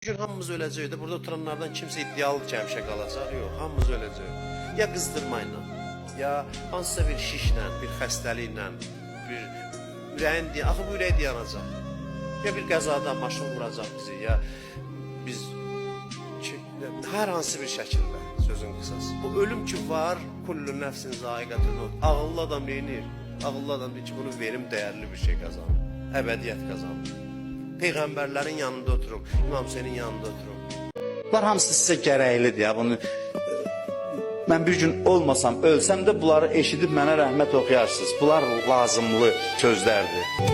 Bir gün hamımız öləcək də, burada oturanlardan kimsə iddialı ki, həmişə qalacaq. Yox, hamımız öləcək. Ya qızdırmayla, ya hansısa bir şişlə, bir xəstəliklə, bir ürəyin deyə, axı bu ürək dayanacaq. Ya bir qəzada maşın vuracaq bizi, ya biz hər hansı bir şəkildə, sözün qısası. Bu ölüm ki var, kullu nəfsin zaiqətül maut. Ağıllı adam neyinir? Ağıllı adam deyir ki, bunu verim dəyərli bir şey qazanır. Əbədiyyət qazanır. Peyğəmbərlərin yanında oturum, İmam Hüseynin yanında oturum. Bunlar hamısı sizə gərəklidir ya. Bunu mən bir gün olmasam, ölsəm də bunları eşidib mənə rəhmət oxuyarsınız. Bunlar lazımlı sözlərdir.